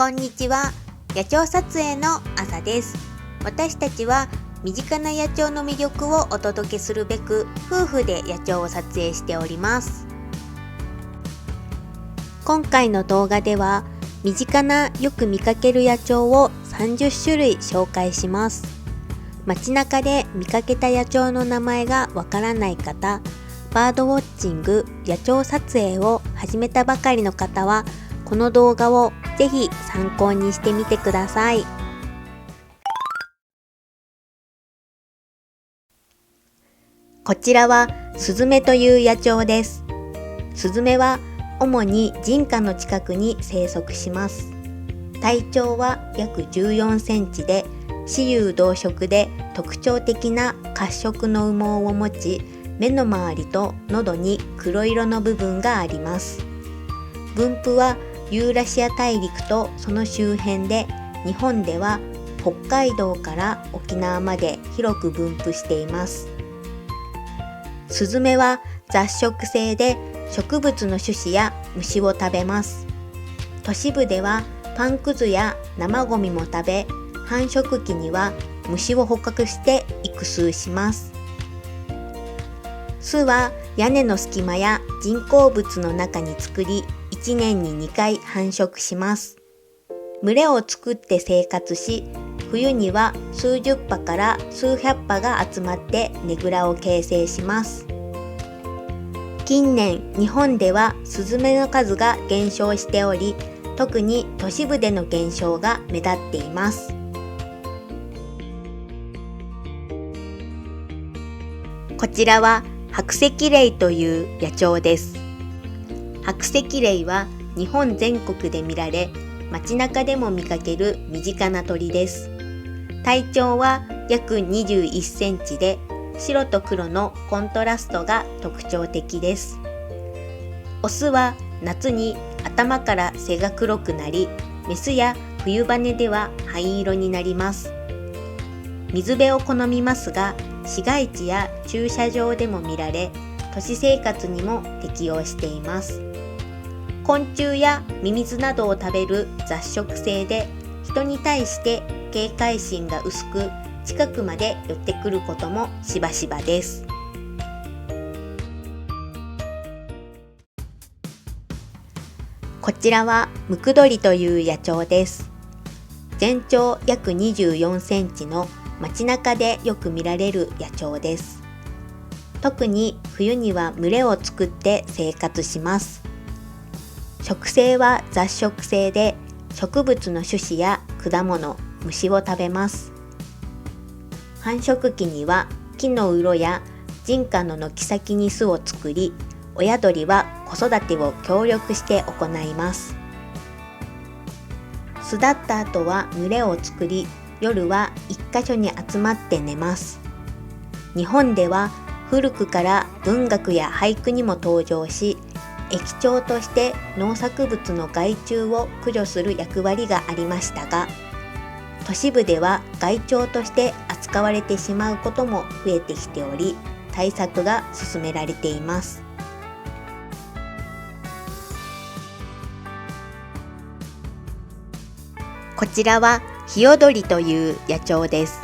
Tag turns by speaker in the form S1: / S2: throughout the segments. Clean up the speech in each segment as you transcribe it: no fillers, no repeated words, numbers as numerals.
S1: こんにちは。野鳥撮影の朝です。私たちは身近な野鳥の魅力をお届けするべく夫婦で野鳥を撮影しております。今回の動画では身近なよく見かける野鳥を30種類紹介します。街中で見かけた野鳥の名前がわからない方、バードウォッチング、野鳥撮影を始めたばかりの方はこの動画をぜひ参考にしてみてください。こちらはスズメという野鳥です。スズメは主に人家の近くに生息します。体長は約14センチで、雌雄同色で特徴的な褐色の羽毛を持ち、目の周りと喉に黒色の部分があります。分布はユーラシア大陸とその周辺で、日本では北海道から沖縄まで広く分布しています。スズメは雑食性で植物の種子や虫を食べます。都市部ではパンくずや生ゴミも食べ、繁殖期には虫を捕獲して育数します。巣は屋根の隙間や人工物の中に作り、1年に2回繁殖します。群れを作って生活し、冬には数十羽から数百羽が集まってねぐらを形成します。近年、日本ではスズメの数が減少しており、特に都市部での減少が目立っています。こちらは白石霊という野鳥です。白石霊は日本全国で見られ、街中でも見かける身近な鳥です。体長は約21センチで、白と黒のコントラストが特徴的です。オスは夏に頭から背が黒くなり、メスや冬羽では灰色になります。水辺を好みますが、市街地や駐車場でも見られ、都市生活にも適応しています。昆虫やミミズなどを食べる雑食性で、人に対して警戒心が薄く、近くまで寄ってくることもしばしばです。こちらはムクドリという野鳥です。全長約24センチの街中でよく見られる野鳥です。特に冬には群れを作って生活します。食性は雑食性で、植物の種子や果物、虫を食べます。繁殖期には木のうろや人家の軒先に巣を作り、親鳥は子育てを協力して行います。巣立った後は群れを作り、夜は一箇所に集まって寝ます。日本では古くから文学や俳句にも登場し、益鳥として農作物の害虫を駆除する役割がありましたが、都市部では害鳥として扱われてしまうことも増えてきており、対策が進められています。こちらはヒヨドリという野鳥です。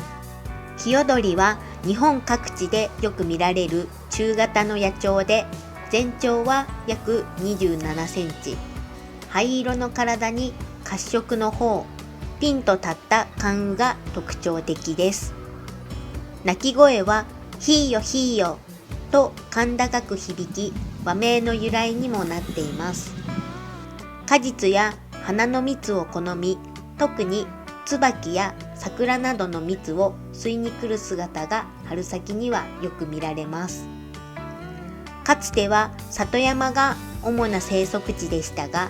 S1: ヒヨドリは日本各地でよく見られる中型の野鳥で、全長は約27センチ、灰色の体に褐色の頬、ピンと立った冠羽が特徴的です。鳴き声はヒーヨヒーヨと甲高く響き、和名の由来にもなっています。果実や花の蜜を好み、特に椿や桜などの蜜を吸いに来る姿が春先にはよく見られます。かつては里山が主な生息地でしたが、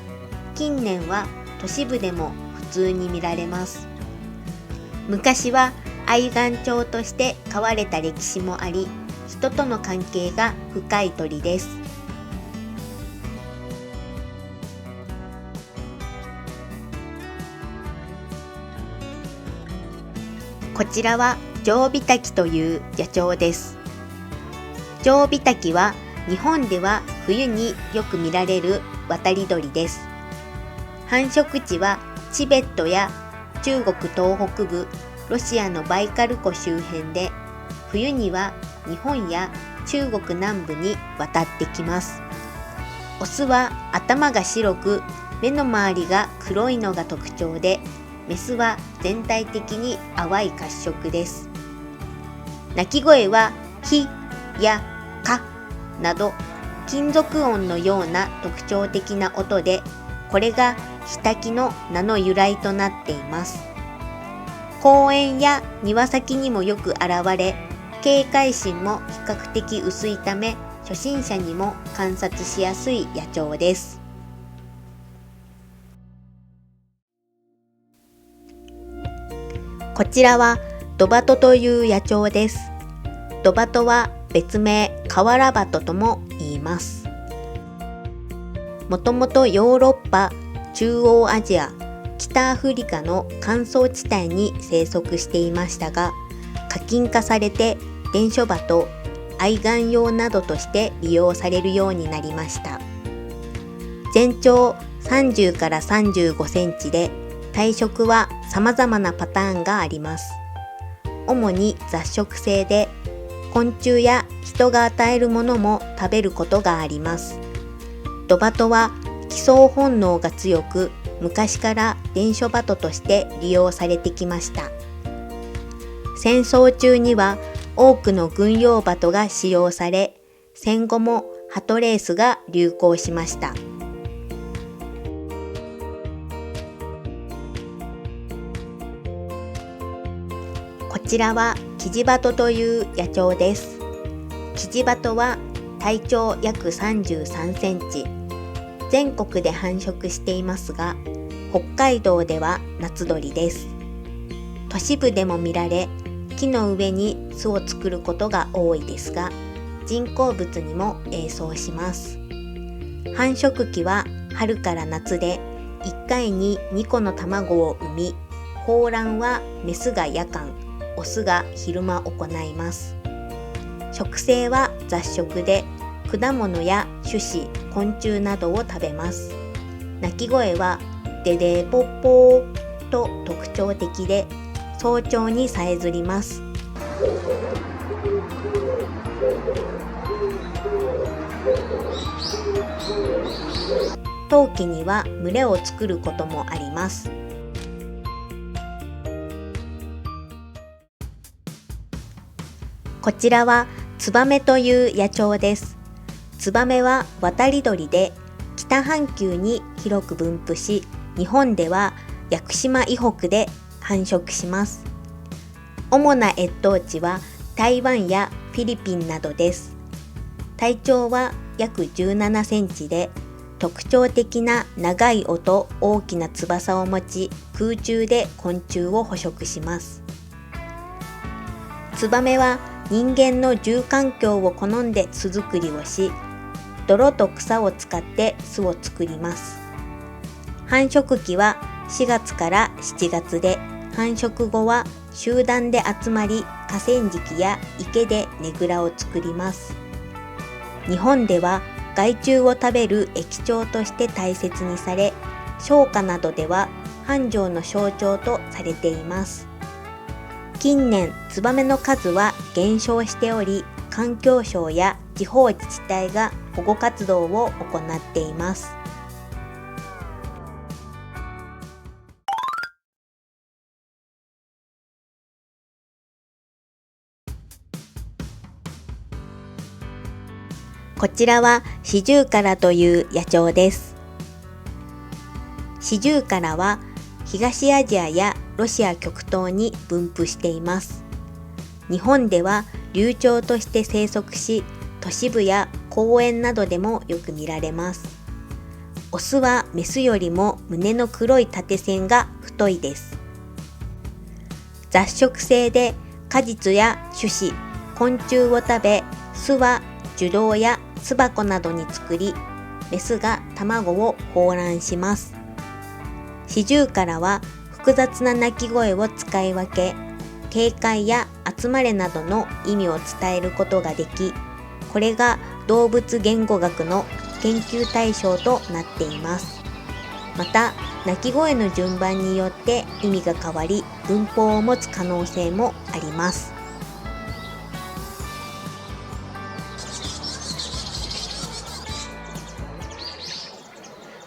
S1: 近年は都市部でも普通に見られます。昔は愛玩鳥として飼われた歴史もあり、人との関係が深い鳥です。こちらはジョウビタキという野鳥です。ジョウビタキは日本では冬によく見られる渡り鳥です。繁殖地はチベットや中国東北部、ロシアのバイカル湖周辺で、冬には日本や中国南部に渡ってきます。オスは頭が白く、目の周りが黒いのが特徴で、メスは全体的に淡い褐色です。鳴き声はヒやカなど金属音のような特徴的な音で、これがヒタキの名の由来となっています。公園や庭先にもよく現れ、警戒心も比較的薄いため、初心者にも観察しやすい野鳥です。こちらはドバトという野鳥です。ドバトは別名カワラバトとも言います。もともとヨーロッパ、中央アジア、北アフリカの乾燥地帯に生息していましたが、過禁化されて伝書鳩、愛玩用などとして利用されるようになりました。全長30から35センチで、体色は様々なパターンがあります。主に雑食性で、昆虫や人が与えるものも食べることがあります。ドバトは帰巣本能が強く、昔から伝書鳩として利用されてきました。戦争中には多くの軍用鳩が使用され、戦後も鳩レースが流行しました。こちらはキジバトという野鳥です。キジバトは体長約33センチ。全国で繁殖していますが、北海道では夏鳥です。都市部でも見られ、木の上に巣を作ることが多いですが、人工物にも営巣します。繁殖期は春から夏で、1回に2個の卵を産み、抱卵はメスが夜間、オスが昼間行います。食性は雑食で、果物や種子、昆虫などを食べます。鳴き声はデデーポッポーと特徴的で、早朝にさえずります。冬季には群れを作ることもあります。こちらはツバメという野鳥です。ツバメは渡り鳥で、北半球に広く分布し、日本では屋久島以北で繁殖します。主な越冬地は台湾やフィリピンなどです。体長は約17センチで、特徴的な長い尾と大きな翼を持ち、空中で昆虫を捕食します。ツバメは人間の住環境を好んで巣作りをし、泥と草を使って巣を作ります。繁殖期は4月から7月で、繁殖後は集団で集まり、河川敷や池でねぐらを作ります。日本では害虫を食べる益鳥として大切にされ、商家などでは繁盛の象徴とされています。近年、ツバメの数は減少しており、環境省や地方自治体が保護活動を行っています。こちらはシジュウカラという野鳥です。シジュウカラは東アジアやロシア極東に分布しています。日本では留鳥として生息し、都市部や公園などでもよく見られます。オスはメスよりも胸の黒い縦線が太いです。雑食性で果実や種子、昆虫を食べ、巣は樹洞や巣箱などに作り、メスが卵を抱卵します。シジュウカラは複雑な鳴き声を使い分け、警戒や集まれなどの意味を伝えることができ、これが動物言語学の研究対象となっています。また、鳴き声の順番によって意味が変わり、文法を持つ可能性もあります。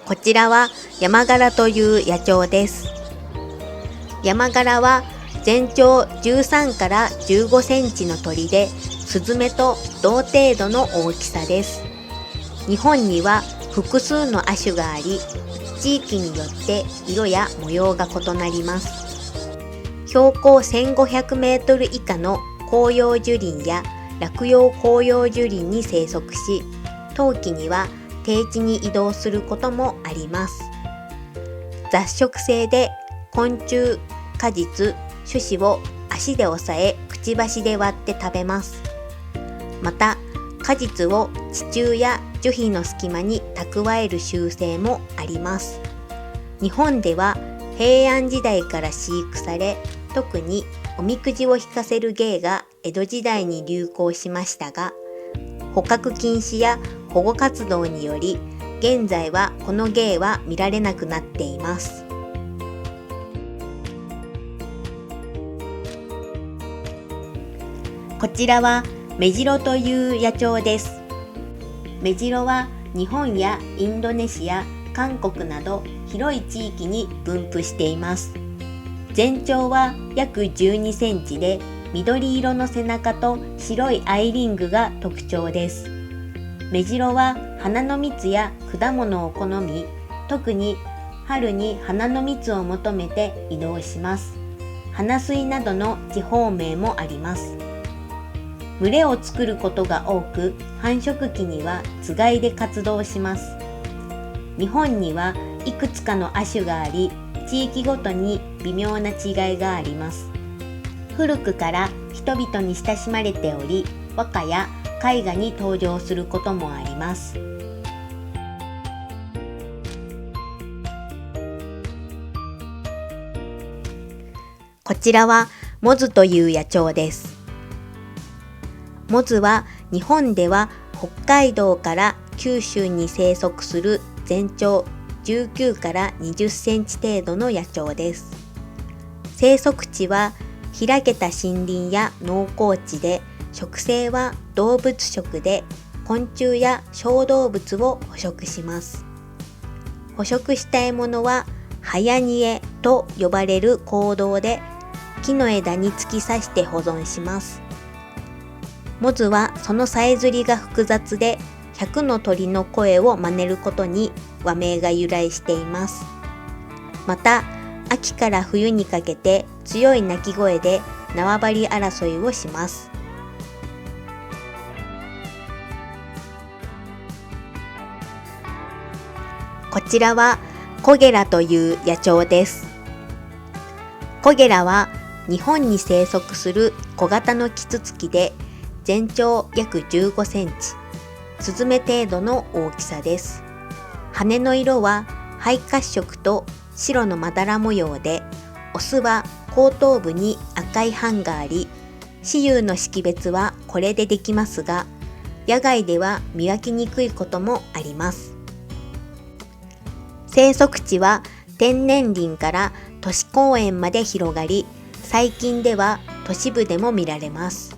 S1: こちらはヤマガラという野鳥です。ヤマガラは全長13から15センチの鳥で、スズメと同程度の大きさです。日本には複数の亜種があり、地域によって色や模様が異なります。標高1500メートル以下の広葉樹林や落葉広葉樹林に生息し、冬季には低地に移動することもあります。雑食性で昆虫、果実、種子を足で押さえ、くちばしで割って食べます。また、果実を地中や樹皮の隙間に蓄える習性もあります。日本では平安時代から飼育され、特におみくじを引かせる芸が江戸時代に流行しましたが、捕獲禁止や保護活動により、現在はこの芸は見られなくなっています。こちらはメジロという野鳥です。メジロは日本やインドネシア、韓国など広い地域に分布しています。全長は約12センチで、緑色の背中と白いアイリングが特徴です。メジロは花の蜜や果物を好み、特に春に花の蜜を求めて移動します。花水などの地方名もあります。群れを作ることが多く、繁殖期にはつがいで活動します。日本にはいくつかの亜種があり、地域ごとに微妙な違いがあります。古くから人々に親しまれており、和歌や絵画に登場することもあります。こちらはモズという野鳥です。モズは日本では北海道から九州に生息する全長19から20センチ程度の野鳥です。生息地は開けた森林や農耕地で、食性は動物食で昆虫や小動物を捕食します。捕食した獲物は早煮えと呼ばれる行動で、木の枝に突き刺して保存します。モズはそのさえずりが複雑で、100の鳥の声を真似ることに和名が由来しています。また、秋から冬にかけて強い鳴き声で縄張り争いをします。こちらはコゲラという野鳥です。コゲラは日本に生息する小型のキツツキで、全長約15センチ、スズメ程度の大きさです。羽の色は灰褐色と白のまだら模様で、オスは後頭部に赤い斑があり、雌雄の識別はこれでできますが、野外では見分けにくいこともあります。生息地は天然林から都市公園まで広がり、最近では都市部でも見られます。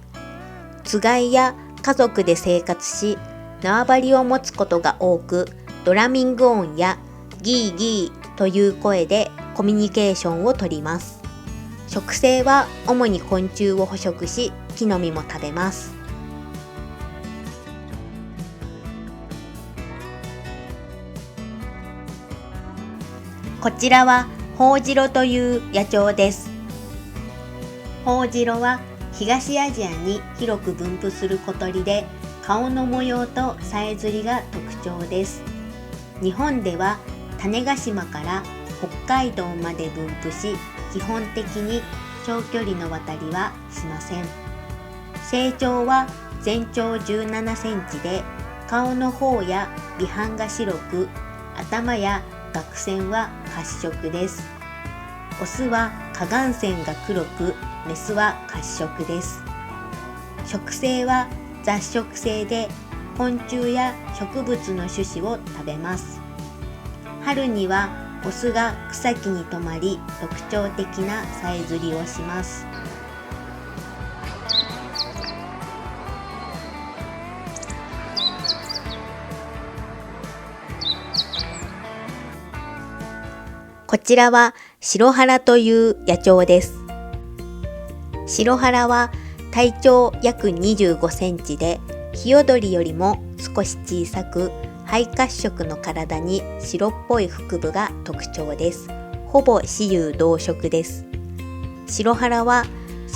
S1: つがいや家族で生活し、縄張りを持つことが多く、ドラミング音やギーギーという声でコミュニケーションをとります。食性は主に昆虫を捕食し、木の実も食べます。こちらはホオジロという野鳥です。ホオジロは東アジアに広く分布する小鳥で、顔の模様とさえずりが特徴です。日本では種子島から北海道まで分布し、基本的に長距離の渡りはしません。成長は全長17センチで、顔の方や尾斑が白く、頭や顎線は褐色です。オスは下眼線が黒く、メスは褐色です。食性は雑食性で、昆虫や植物の種子を食べます。春にはオスが草木に止まり特徴的なさえずりをします。こちらは白原という野鳥です。白原は体長約25センチで、ヒヨドリよりも少し小さく、灰褐色の体に白っぽい腹部が特徴です。ほぼ雌雄同色です。白原は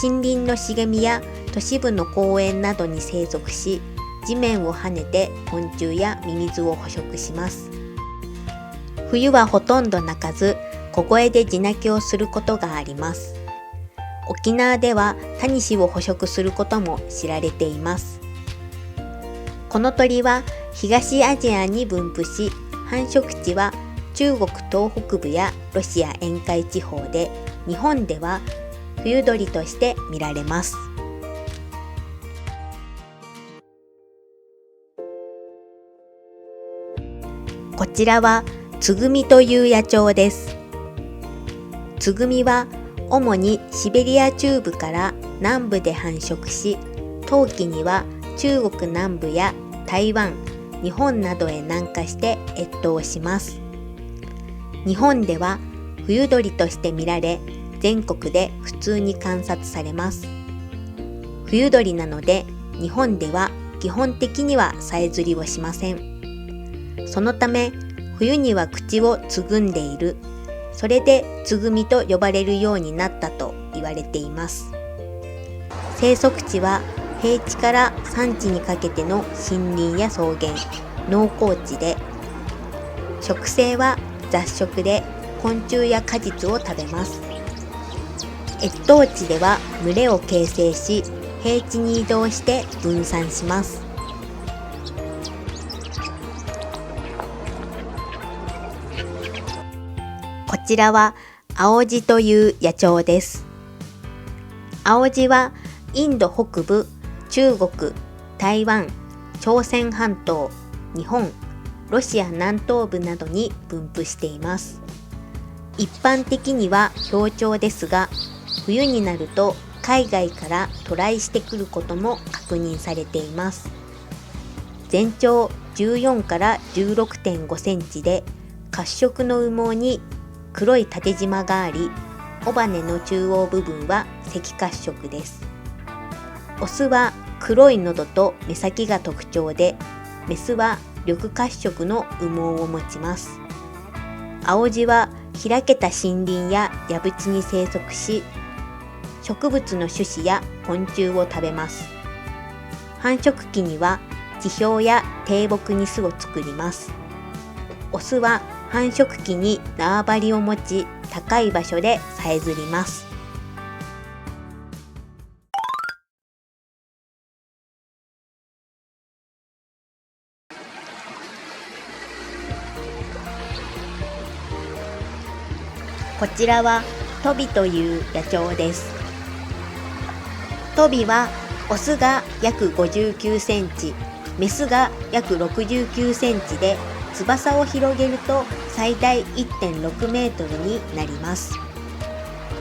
S1: 森林の茂みや都市部の公園などに生息し、地面を跳ねて昆虫やミミズを捕食します。冬はほとんど鳴かず、小声で地鳴きをすることがあります。沖縄ではタニシを捕食することも知られています。この鳥は東アジアに分布し、繁殖地は中国東北部やロシア沿海地方で、日本では冬鳥として見られます。こちらはつぐみという野鳥です。つぐみは主にシベリア中部から南部で繁殖し、冬季には中国南部や台湾、日本などへ南下して越冬します。日本では冬鳥として見られ、全国で普通に観察されます。冬鳥なので、日本では基本的にはさえずりをしません。そのため、冬には口をつぐんでいる。それでつぐみと呼ばれるようになったと言われています。生息地は平地から山地にかけての森林や草原、農耕地で、食性は雑食で昆虫や果実を食べます。越冬地では群れを形成し、平地に移動して分散します。こちらは青ジという野鳥です。青ジはインド北部、中国、台湾、朝鮮半島、日本、ロシア南東部などに分布しています。一般的には氷鳥ですが、冬になると海外から渡来してくることも確認されています。全長14から16.5 センチで、褐色の羽毛に黒い縦縞があり、尾羽の中央部分は赤褐色です。オスは黒い喉と目先が特徴で、メスは緑褐色の羽毛を持ちます。青ジは開けた森林や藪地に生息し、植物の種子や昆虫を食べます。繁殖期には地表や低木に巣を作ります。オスは繁殖期に縄張りを持ち、高い場所でさえずります。こちらはトビという野鳥です。トビはオスが約59センチ、メスが約69センチで、翼を広げると最大 1.6 メートルになります。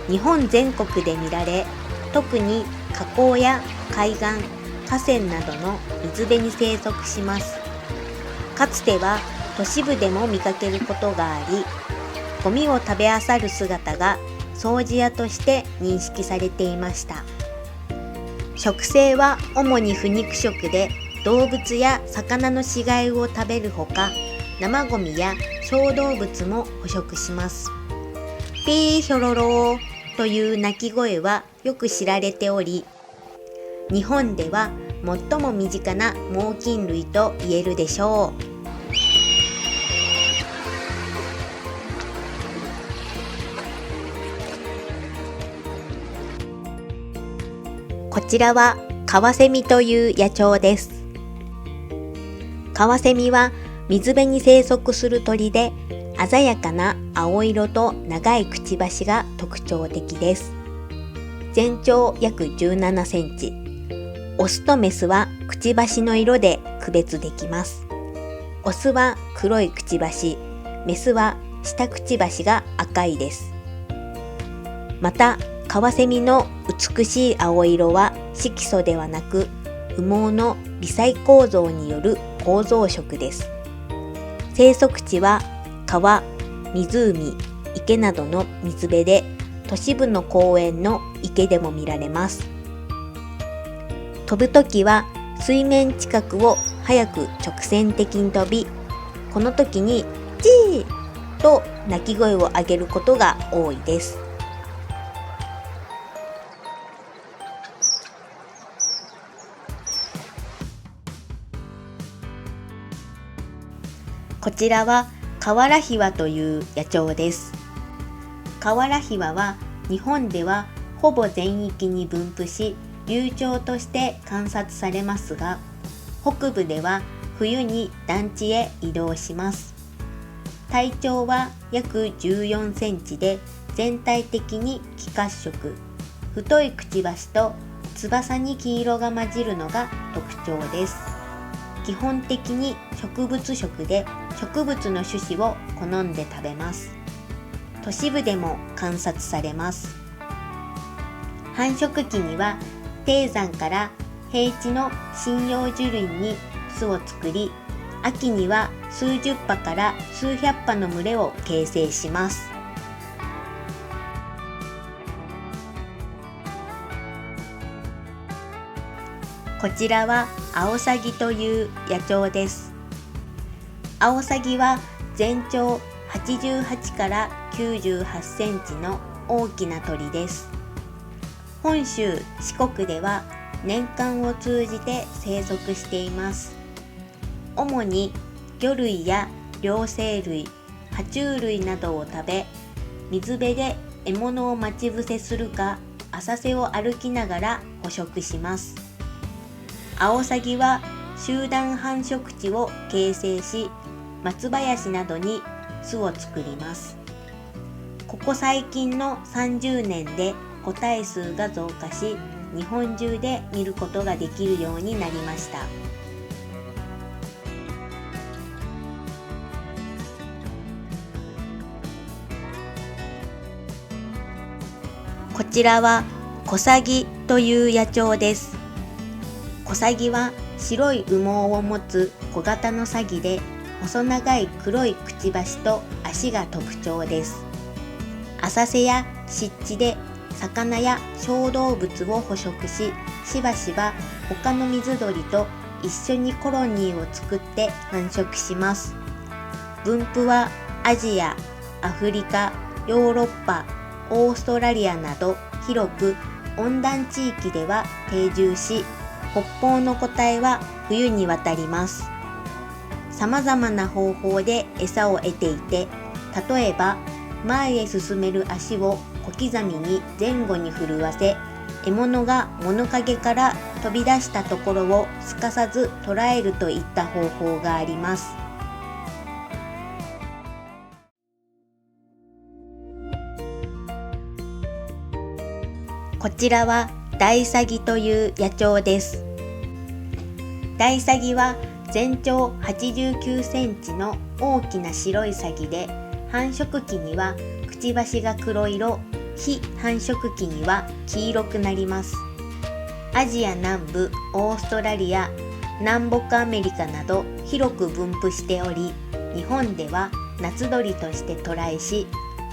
S1: 日本全国で見られ、特に河口や海岸、河川などの水辺に生息します。かつては都市部でも見かけることがあり、ゴミを食べ漁る姿が掃除屋として認識されていました。食性は主に腐肉食で、動物や魚の死骸を食べるほか、生ゴミや小動物も捕食します。ピーヒョロローという鳴き声はよく知られており、日本では最も身近な猛禽類と言えるでしょう。こちらはカワセミという野鳥です。カワセミは水辺に生息する鳥で、鮮やかな青色と長いくちばしが特徴的です。全長約17センチ。オスとメスはくちばしの色で区別できます。オスは黒いくちばし、メスは下くちばしが赤いです。また、カワセミの美しい青色は色素ではなく、羽毛の微細構造による構造色です。生息地は川、湖、池などの水辺で、都市部の公園の池でも見られます。飛ぶときは水面近くを速く直線的に飛び、この時にチーと鳴き声を上げることが多いです。こちらはカワラヒワという野鳥です。カワラヒワは日本ではほぼ全域に分布し、留鳥として観察されますが、北部では冬に団地へ移動します。体長は約14センチで、全体的に気褐色、太いくちばしと翼に黄色が混じるのが特徴です。基本的に植物食で、植物の種子を好んで食べます。都市部でも観察されます。繁殖期には低山から平地の針葉樹林に巣を作り、秋には数十羽から数百羽の群れを形成します。こちらはアオサギという野鳥です。アオサギは全長88から98センチの大きな鳥です。本州四国では年間を通じて生息しています。主に魚類や両生類、爬虫類などを食べ、水辺で獲物を待ち伏せするか、浅瀬を歩きながら捕食します。アオサギは集団繁殖地を形成し、松林などに巣を作ります。ここ最近の30年で個体数が増加し、日本中で見ることができるようになりました。こちらはコサギという野鳥です。コサギは白い羽毛を持つ小型のサギで、細長い黒いくちばしと足が特徴です。浅瀬や湿地で魚や小動物を捕食し、しばしば他の水鳥と一緒にコロニーを作って繁殖します。分布はアジア、アフリカ、ヨーロッパ、オーストラリアなど広く、温暖地域では定住し、北方の個体は冬に渡ります。様々な方法で餌を得ていて、例えば前へ進める足を小刻みに前後に震わせ、獲物が物陰から飛び出したところをすかさず捕らえるといった方法があります。こちらはダイサギという野鳥です。ダイサギは全長89センチの大きな白いサギで、繁殖期にはくちばしが黒色、非繁殖期には黄色くなります。アジア南部、オーストラリア、南北アメリカなど広く分布しており、日本では夏鳥として渡来し、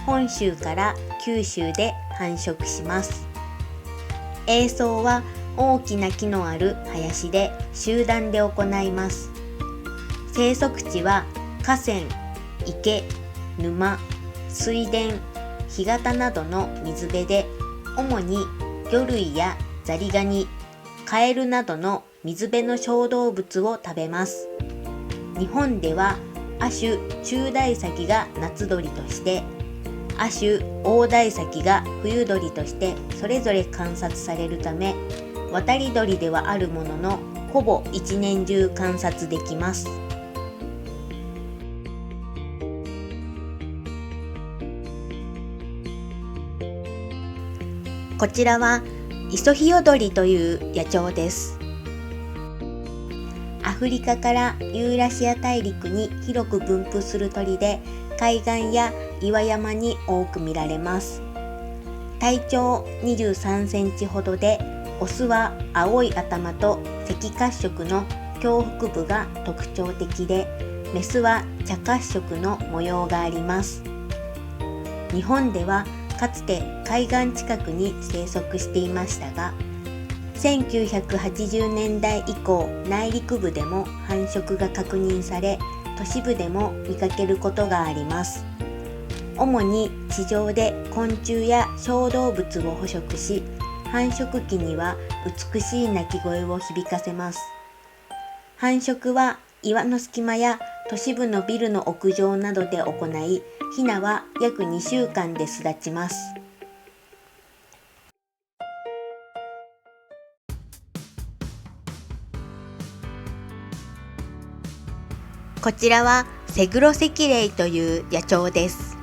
S1: 本州から九州で繁殖します。営巣は大きな木のある林で集団で行います。生息地は河川、池、沼、水田、干潟などの水辺で、主に魚類やザリガニ、カエルなどの水辺の小動物を食べます。日本では亜種チュウダイサギが夏鳥として、亜種オオダイサギが冬鳥としてそれぞれ観察されるため、渡り鳥ではあるものの、ほぼ一年中観察できます。こちらはイソヒヨドリという野鳥です。アフリカからユーラシア大陸に広く分布する鳥で、海岸や岩山に多く見られます。体長23センチほどで、オスは青い頭と赤褐色の胸腹部が特徴的で、メスは茶褐色の模様があります。日本ではかつて海岸近くに生息していましたが、1980年代以降、内陸部でも繁殖が確認され、都市部でも見かけることがあります。主に地上で昆虫や小動物を捕食し、繁殖期には美しい鳴き声を響かせます。繁殖は岩の隙間や都市部のビルの屋上などで行い、ヒナは約2週間で巣立ちます。こちらはセグロセキレイという野鳥です。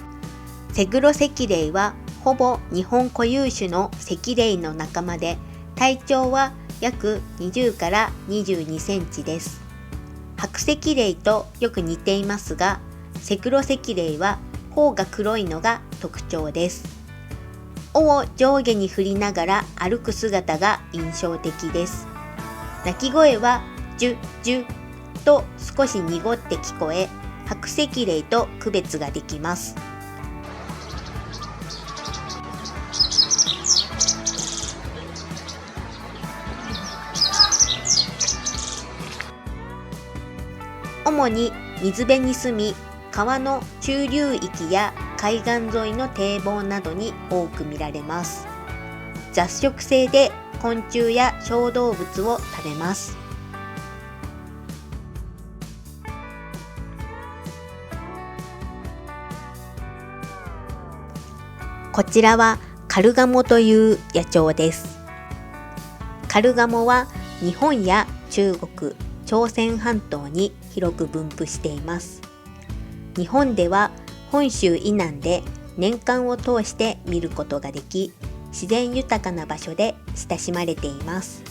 S1: セグロセキレイはほぼ日本固有種のセキレイの仲間で、体長は約20から22センチです。白セキレイとよく似ていますが、セグロセキレイは頬が黒いのが特徴です。尾を上下に振りながら歩く姿が印象的です。鳴き声はジュジュと少し濁って聞こえ、白セキレイと区別ができます。主に水辺に住み、川の中流域や海岸沿いの堤防などに多く見られます。雑食性で昆虫や小動物を食べます。こちらはカルガモという野鳥です。カルガモは日本や中国、朝鮮半島に広く分布しています。日本では本州以南で年間を通して見ることができ、自然豊かな場所で親しまれています。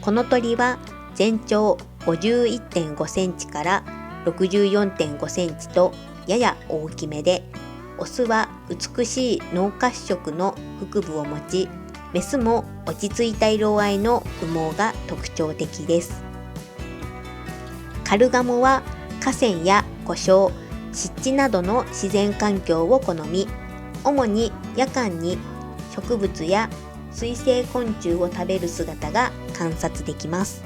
S1: この鳥は全長 51.5 センチから 64.5 センチとやや大きめで、オスは美しい濃褐色の腹部を持ち、メスも落ち着いた色合いの羽毛が特徴的です。カルガモは河川や湖沼、湿地などの自然環境を好み、主に夜間に植物や水生昆虫を食べる姿が観察できます。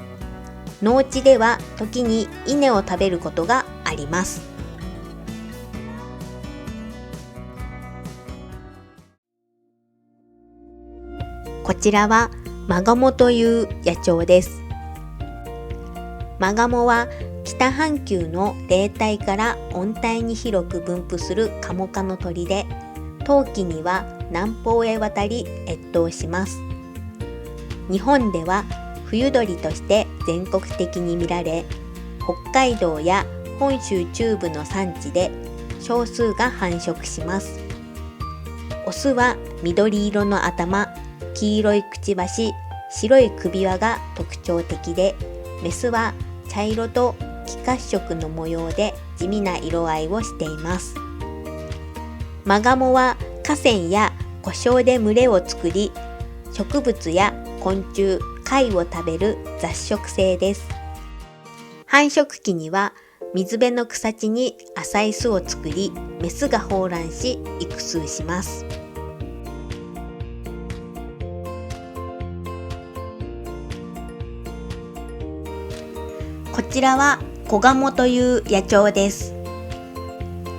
S1: 農地では時に稲を食べることがあります。こちらはマガモという野鳥です。マガモは北半球の冷帯から温帯に広く分布するカモ科の鳥で、冬季には南方へ渡り越冬します。日本では冬鳥として全国的に見られ、北海道や本州中部の山地で少数が繁殖します。オスは緑色の頭、黄色いくちばし、白い首輪が特徴的で、メスは茶色と黄褐色の模様で地味な色合いをしています。マガモは河川や湖沼で群れを作り、植物や昆虫、貝を食べる雑食性です。繁殖期には水辺の草地に浅い巣を作り、メスが抱卵し育数します。こちらはコガモという野鳥です。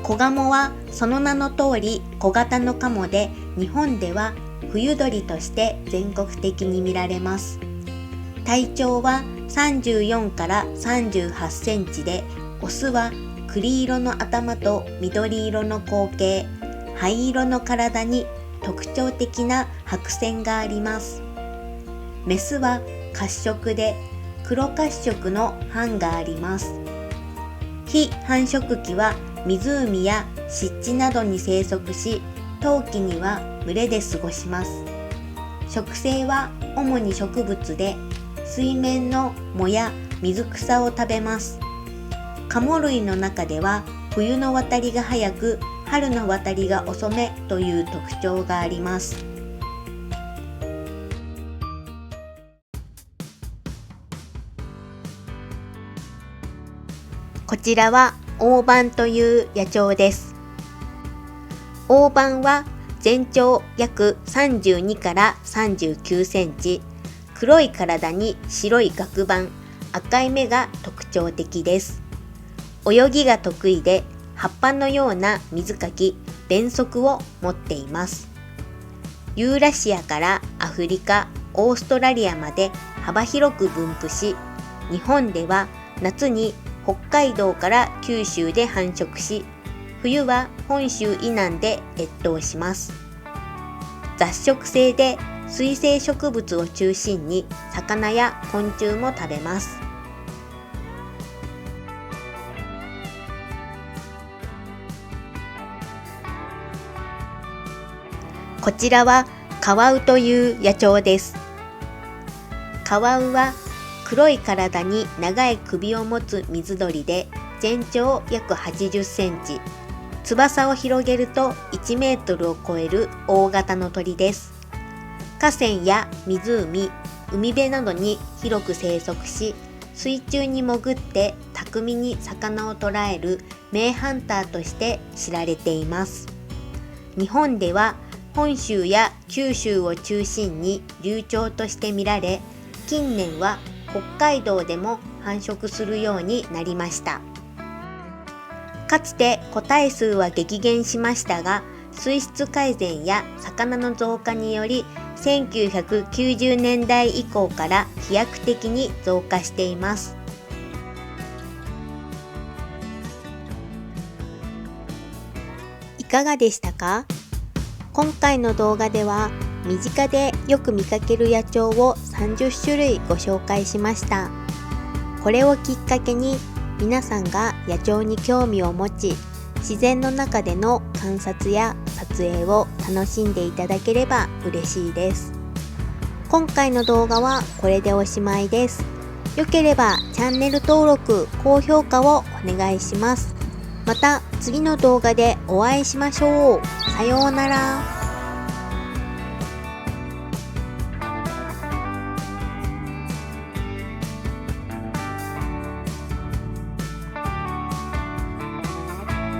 S1: コガモはその名の通り小型のカモで、日本では冬鳥として全国的に見られます。体長は34から38センチで、オスは栗色の頭と緑色の後頸、灰色の体に特徴的な白線があります。メスは褐色で黒褐色の斑があります。非繁殖期は湖や湿地などに生息し、冬季には群れで過ごします。食性は主に植物で、水面の藻や水草を食べます。カモ類の中では冬の渡りが早く、春の渡りが遅めという特徴があります。こちらは大判という野鳥です。大判は全長約32から39センチ、黒い体に白い顎板、赤い目が特徴的です。泳ぎが得意で、葉っぱのような水かき、鞭足を持っています。ユーラシアからアフリカ、オーストラリアまで幅広く分布し、日本では夏に北海道から九州で繁殖し、冬は本州以南で越冬します。雑食性で水生植物を中心に魚や昆虫も食べます。こちらはカワウという野鳥です。カワウは黒い体に長い首を持つ水鳥で、全長約80センチ、翼を広げると1メートルを超える大型の鳥です。河川や湖、海辺などに広く生息し、水中に潜って巧みに魚を捕らえる名ハンターとして知られています。日本では本州や九州を中心に流鳥として見られ、近年は北海道でも繁殖するようになりました。かつて個体数は激減しましたが、水質改善や魚の増加により、1990年代以降から飛躍的に増加しています。いかがでしたか？今回の動画では身近でよく見かける野鳥を30種類ご紹介しました。これをきっかけに皆さんが野鳥に興味を持ち、自然の中での観察や撮影を楽しんでいただければ嬉しいです。今回の動画はこれでおしまいです。よければチャンネル登録、高評価をお願いします。また次の動画でお会いしましょう。さようなら。